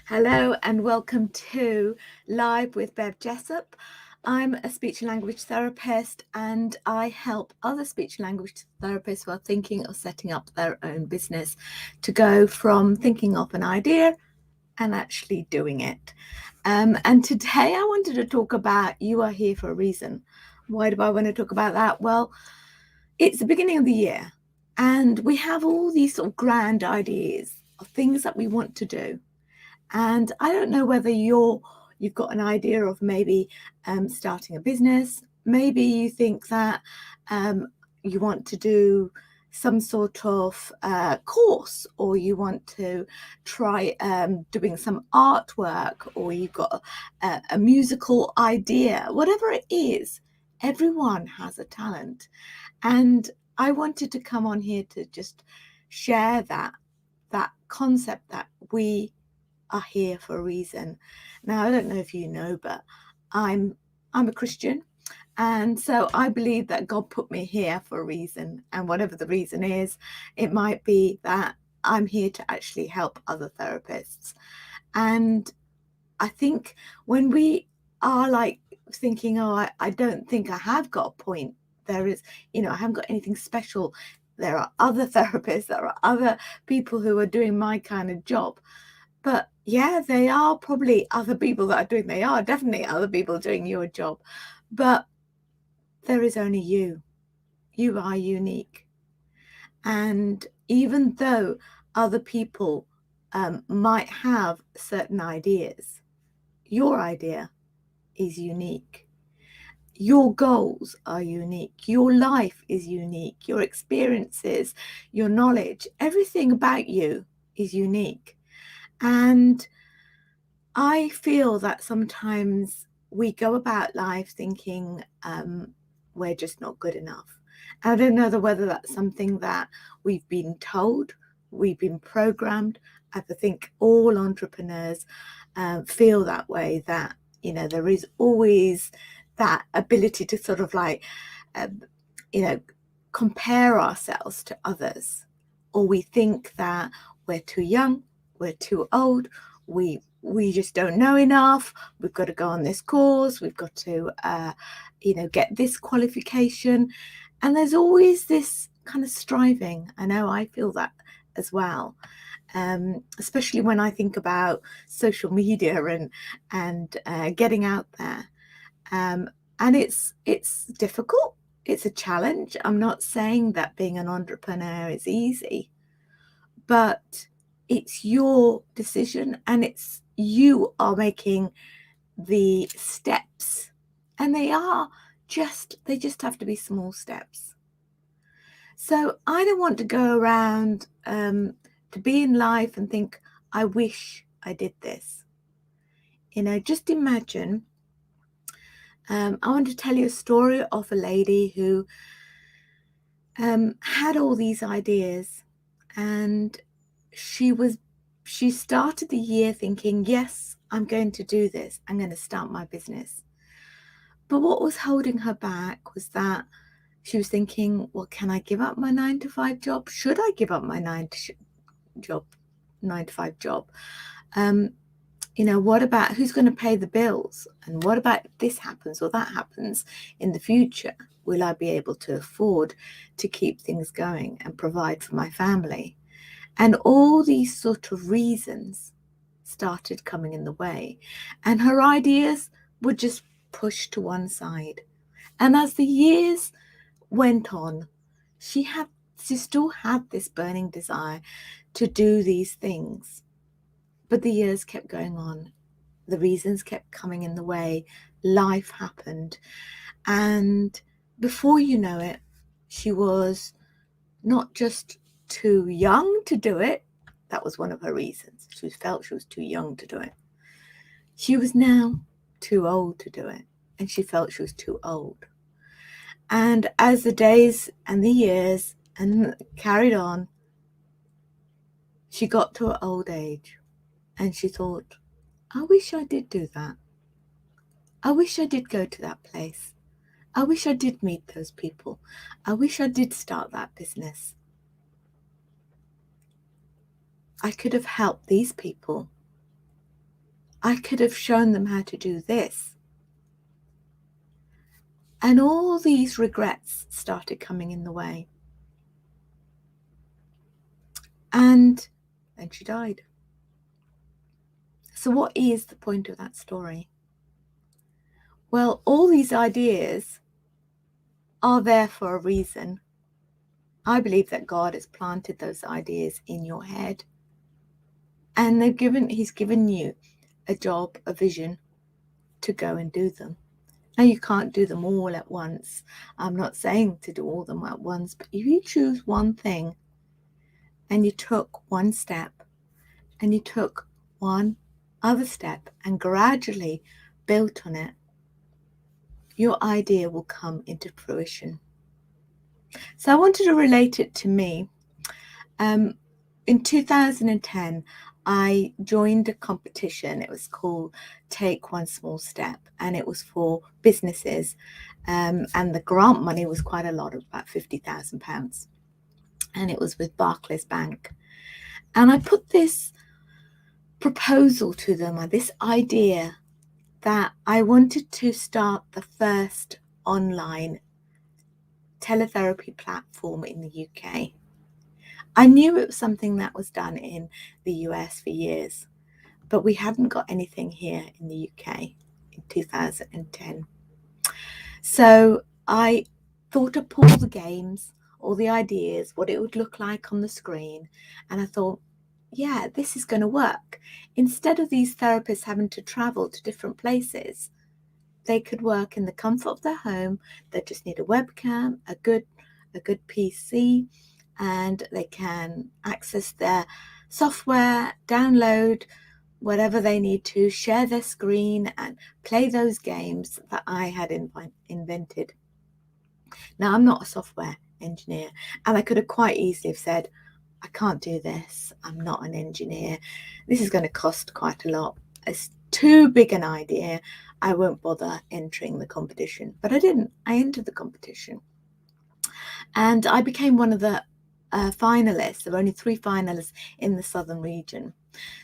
Hello and welcome to Live with Bev Jessup. I'm a speech and language therapist and I help other speech and language therapists who are thinking of setting up their own business to go from thinking of an idea and actually doing it. And today I wanted to talk about you are here for a reason. Why do I want to talk about that? Well, it's the beginning of the year and we have all these sort of grand ideas of things that we want to do. And I don't know whether you've got an idea of maybe starting a business. Maybe you think that you want to do some sort of course, or you want to try doing some artwork, or you've got a musical idea. Whatever it is, everyone has a talent. And I wanted to come on here to just share that concept that we are here for a reason. Now, I don't know if you know, but I'm a Christian, and so I believe that God put me here for a reason, and whatever the reason is, it might be that I'm here to actually help other therapists. And I think when we are like thinking, oh, I don't think I have got a point, there is, I haven't got anything special. There are other therapists, there are other people who are doing my kind of job. But yeah, they are probably other people that are doing, they are definitely other people doing your job. But there is only you. You are unique. And even though other people might have certain ideas, your idea is unique. Your goals are unique. Your life is unique. Your experiences, your knowledge, everything about you is unique. And I feel that sometimes we go about life thinking we're just not good enough. I don't know whether that's something that we've been told, we've been programmed. I think all entrepreneurs feel that way, that, there is always that ability to sort of like, compare ourselves to others. Or we think that we're too young, we're too old, we just don't know enough, we've got to go on this course, we've got to get this qualification. And there's always this kind of striving. I know I feel that as well, especially when I think about social media and getting out there, and it's difficult, it's a challenge. I'm not saying that being an entrepreneur is easy, but it's your decision, and you are making the steps, and they just have to be small steps. So I don't want to go around to be in life and think, I wish I did this. Just imagine, I want to tell you a story of a lady who had all these ideas, and she started the year thinking, yes, I'm going to do this. I'm going to start my business. But what was holding her back was that she was thinking, well, can I give up my 9-to-5 job? Should I give up my 9-to-5 job? What about who's going to pay the bills? And what about if this happens or that happens in the future? Will I be able to afford to keep things going and provide for my family? And all these sort of reasons started coming in the way. And her ideas were just pushed to one side. And as the years went on, she still had this burning desire to do these things. But the years kept going on. The reasons kept coming in the way. Life happened. And before you know it, she was not just too young to do it. That was one of her reasons. She felt she was too young to do it. She was now too old to do it. And she felt she was too old. And as the days and the years and carried on, she got to her old age. And she thought, I wish I did do that. I wish I did go to that place. I wish I did meet those people. I wish I did start that business. I could have helped these people. I could have shown them how to do this. And all these regrets started coming in the way. And then she died. So what is the point of that story? Well, all these ideas are there for a reason. I believe that God has planted those ideas in your head, and he's given you a job, a vision to go and do them. Now, you can't do them all at once. I'm not saying to do all them at once, but if you choose one thing and you took one step and you took one other step and gradually built on it, your idea will come into fruition. So I wanted to relate it to me. In 2010, I joined a competition. It was called Take One Small Step, and it was for businesses. And the grant money was quite a lot, about £50,000. And it was with Barclays Bank. And I put this proposal to them, this idea that I wanted to start the first online teletherapy platform in the UK. I knew it was something that was done in the US for years, but we hadn't got anything here in the UK in 2010. So I thought up all the games, all the ideas, what it would look like on the screen, and I thought, yeah, this is going to work. Instead of these therapists having to travel to different places, they could work in the comfort of their home. They just need a webcam, a good PC, and they can access their software, download whatever they need to, share their screen and play those games that I had invented. Now, I'm not a software engineer, and I could have quite easily have said, I can't do this. I'm not an engineer. This is going to cost quite a lot. It's too big an idea. I won't bother entering the competition. But I didn't. I entered the competition. And I became one of the finalists. There were only 3 finalists in the southern region.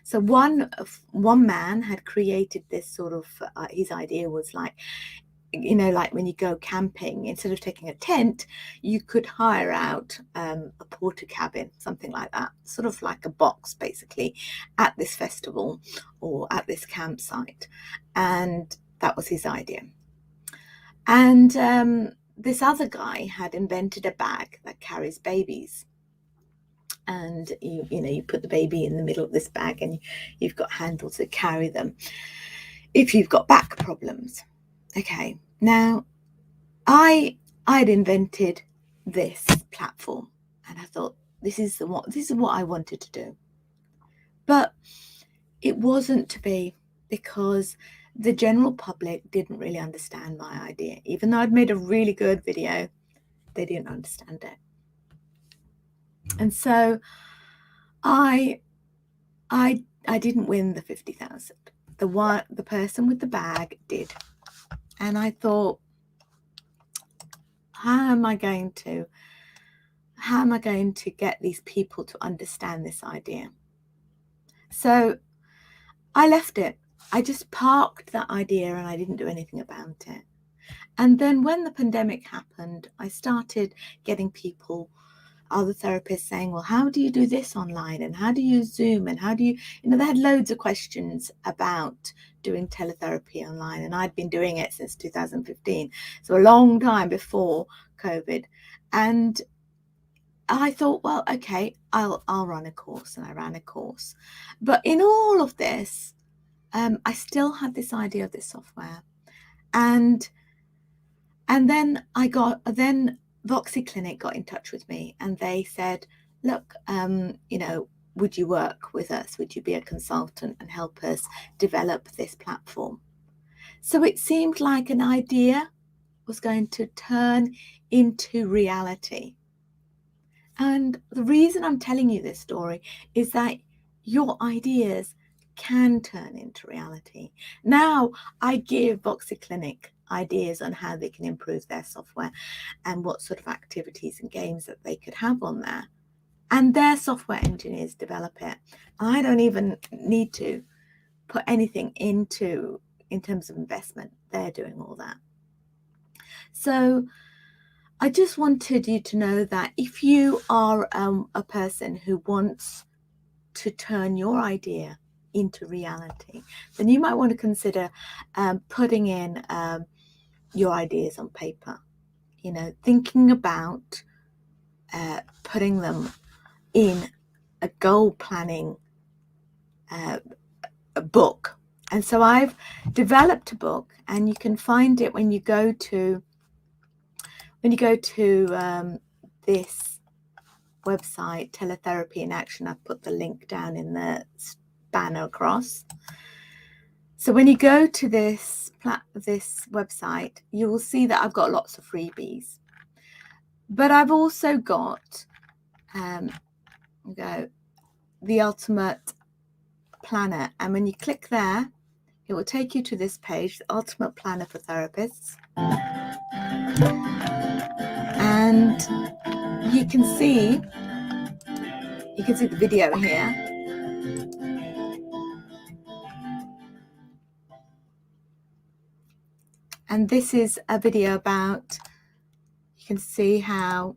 So one man had created this sort of, his idea was like, like when you go camping, instead of taking a tent, you could hire out a porter cabin, something like that, sort of like a box basically, at this festival or at this campsite. And that was his idea. And this other guy had invented a bag that carries babies. And you put the baby in the middle of this bag, and you've got handles that carry them if you've got back problems. Okay, now I'd invented this platform, and I thought this is what I wanted to do. But it wasn't to be, because the general public didn't really understand my idea. Even though I'd made a really good video, they didn't understand it. And so I didn't win the 50,000. The person with the bag did. And I thought, how am I going to get these people to understand this idea? So I left it. I just parked that idea and I didn't do anything about it. And then when the pandemic happened, I started getting people, other therapists, saying, well, how do you do this online? And how do you Zoom? And how do you, they had loads of questions about doing teletherapy online. And I'd been doing it since 2015. So a long time before COVID. And I thought, well, okay, I'll run a course. And I ran a course. But in all of this, I still had this idea of this software. And then Voxy Clinic got in touch with me, and they said, look, would you work with us? Would you be a consultant and help us develop this platform? So it seemed like an idea was going to turn into reality. And the reason I'm telling you this story is that your ideas can turn into reality. Now I give Voxy Clinic ideas on how they can improve their software and what sort of activities and games that they could have on there. And their software engineers develop it. I don't even need to, put anything into in terms of investment. They're doing all that. So I just wanted you to know that if you are a person who wants to turn your idea into reality, then you might want to consider putting in your ideas on paper. You know, thinking about putting them in a goal planning a book. And so I've developed a book, and you can find it when you go to this website, Teletherapy in Action. I've put the link down in the banner across. So when you go to this website, you will see that I've got lots of freebies, but I've also got the Ultimate Planner, and when you click there, it will take you to this page, the Ultimate Planner for Therapists, and you can see the video here. And this is a video about, you can see how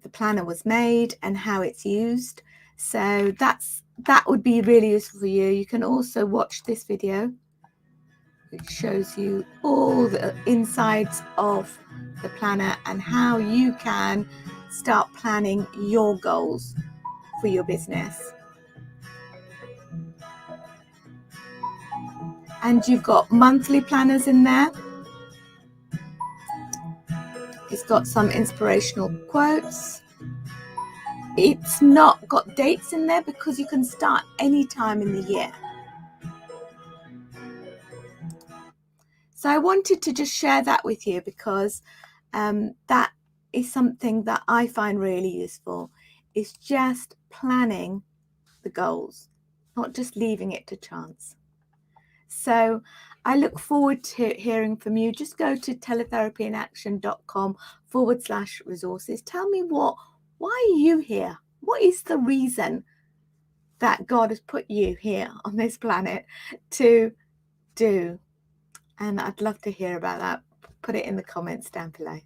the planner was made and how it's used. So that would be really useful for you. You can also watch this video, which shows you all the insides of the planner and how you can start planning your goals for your business. And you've got monthly planners in there. It's got some inspirational quotes. It's not got dates in there because you can start any time in the year. So I wanted to just share that with you because that is something that I find really useful. It's just planning the goals, not just leaving it to chance. So I look forward to hearing from you. Just go to teletherapyinaction.com/resources. Tell me why are you here? What is the reason that God has put you here on this planet to do? And I'd love to hear about that. Put it in the comments down below.